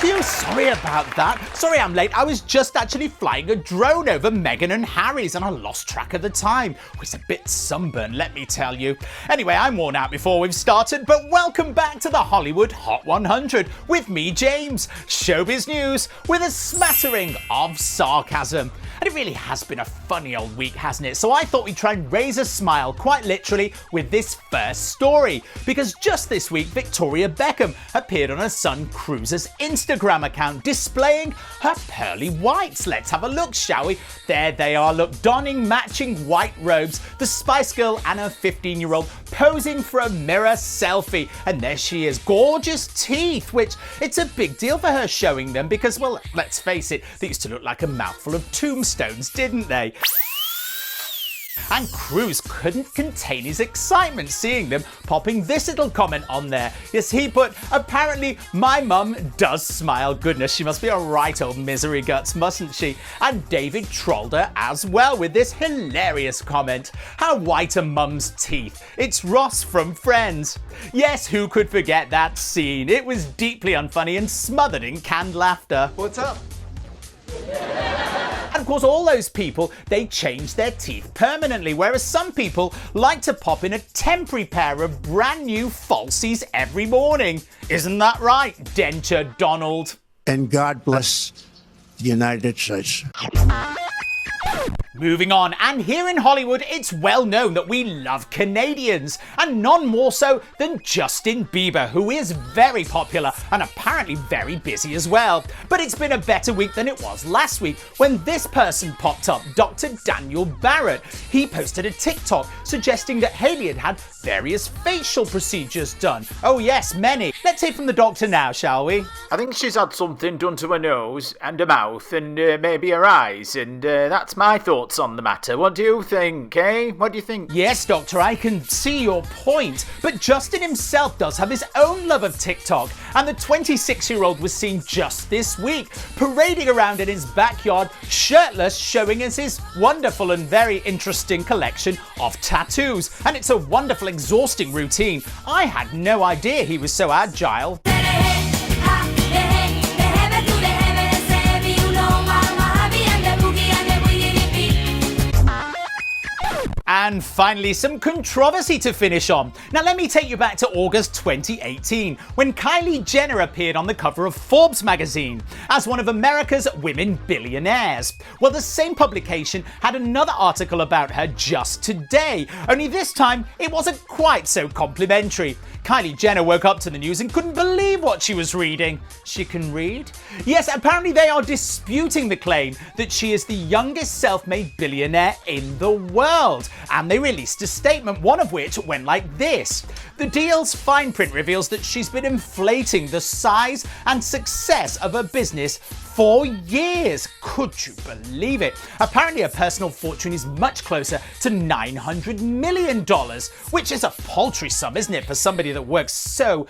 Thank you. Sorry about that. Sorry I'm late. I was just actually flying a drone over Meghan and Harry's and I lost track of the time. It's a bit sunburned, let me tell you. Anyway, I'm worn out before we've started, but welcome back to the Hollywood Hot 100 with me, James. Showbiz news with a smattering of sarcasm. And it really has been a funny old week, hasn't it? So I thought we'd try and raise a smile, quite literally, with this first story. Because just this week, Victoria Beckham appeared on her son Cruz's Instagram account, displaying her pearly whites. Let's have a look, shall we? There they are, look, donning matching white robes. The Spice Girl and her 15-year-old posing for a mirror selfie. And there she is, gorgeous teeth, which it's a big deal for her showing them because, well, let's face it, they used to look like a mouthful of tombstones, didn't they? And Cruz couldn't contain his excitement seeing them, popping this little comment on there. Yes, he put, apparently my mum does smile. Goodness, she must be a right old misery guts, mustn't she? And David trolled her as well with this hilarious comment. How white are mum's teeth? It's Ross from Friends. Yes, who could forget that scene? It was deeply unfunny and smothered in canned laughter. What's up? And of course, all those people, they change their teeth permanently, whereas some people like to pop in a temporary pair of brand new falsies every morning. Isn't that right, Denture Donald? And God bless the United States. Moving on, and here in Hollywood, it's well known that we love Canadians, and none more so than Justin Bieber, who is very popular and apparently very busy as well. But it's been a better week than it was last week when this person popped up, Dr. Daniel Barrett. He posted a TikTok suggesting that Hayley had had various facial procedures done. Oh yes, many. Let's hear from the doctor now, shall we? I think she's had something done to her nose and her mouth and maybe her eyes, and that's my thoughts on the matter. What do you think, eh? What do you think? Yes, doctor, I can see your point. But Justin himself does have his own love of TikTok, and the 26-year-old was seen just this week parading around in his backyard shirtless, showing us his wonderful and very interesting collection of tattoos. And it's a wonderful, exhausting routine. I had no idea he was so agile. And finally, some controversy to finish on. Now let me take you back to August 2018, when Kylie Jenner appeared on the cover of Forbes magazine as one of America's women billionaires. Well, the same publication had another article about her just today, only this time it wasn't quite so complimentary. Kylie Jenner woke up to the news and couldn't believe what she was reading. She can read? Yes, apparently they are disputing the claim that she is the youngest self-made billionaire in the world. And they released a statement, one of which went like this. The deal's fine print reveals that she's been inflating the size and success of her business for years. Could you believe it? Apparently her personal fortune is much closer to $900 million, which is a paltry sum, isn't it, for somebody that works so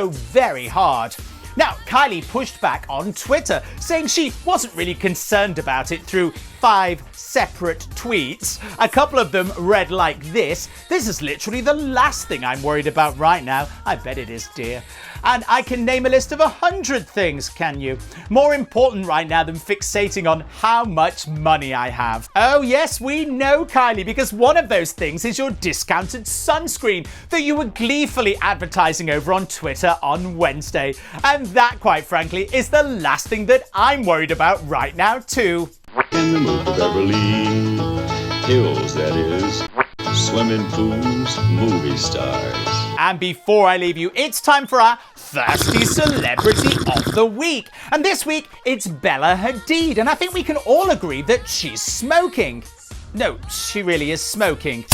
very hard. Now, Kylie pushed back on Twitter, saying she wasn't really concerned about it through 5 separate tweets. A couple of them read like this. This is literally the last thing I'm worried about right now. I bet it is, dear. And I can name a list of 100 things, can you? More important right now than fixating on how much money I have. Oh yes, we know, Kylie, because one of those things is your discounted sunscreen that you were gleefully advertising over on Twitter on Wednesday. And that, quite frankly, is the last thing that I'm worried about right now too. In the mood of Beverly Hills, that is. Swimming pools, movie stars. And before I leave you, it's time for our Thirsty Celebrity of the Week. And this week, it's Bella Hadid. And I think we can all agree that she's smoking. No, she really is smoking.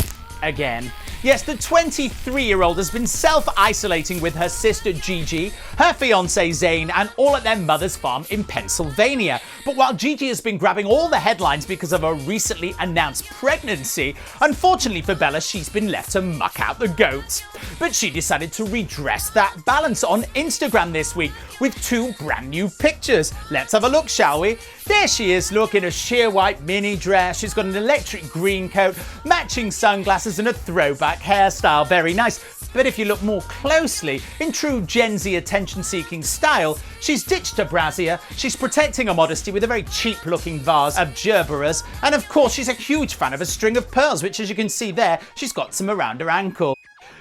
Again. Yes, the 23-year-old has been self-isolating with her sister Gigi, her fiancé Zayn, and all at their mother's farm in Pennsylvania. But while Gigi has been grabbing all the headlines because of her recently announced pregnancy, unfortunately for Bella, she's been left to muck out the goats. But she decided to redress that balance on Instagram this week with 2 brand new pictures. Let's have a look, shall we? There she is, look, in a sheer white mini dress. She's got an electric green coat, matching sunglasses and a throwback hairstyle. Very nice. But if you look more closely, in true Gen Z attention-seeking style, she's ditched her brassiere, she's protecting her modesty with a very cheap-looking vase of gerberas, and of course she's a huge fan of a string of pearls, which as you can see there, she's got some around her ankle.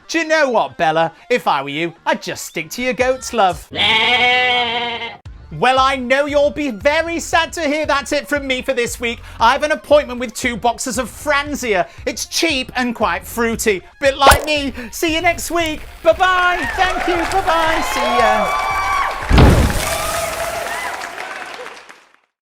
Do you know what, Bella? If I were you, I'd just stick to your goats, love. Well, I know you'll be very sad to hear that's it from me for this week. I have an appointment with 2 boxes of Franzia. It's cheap and quite fruity. Bit like me. See you next week. Bye-bye. Thank you. Bye-bye. See ya.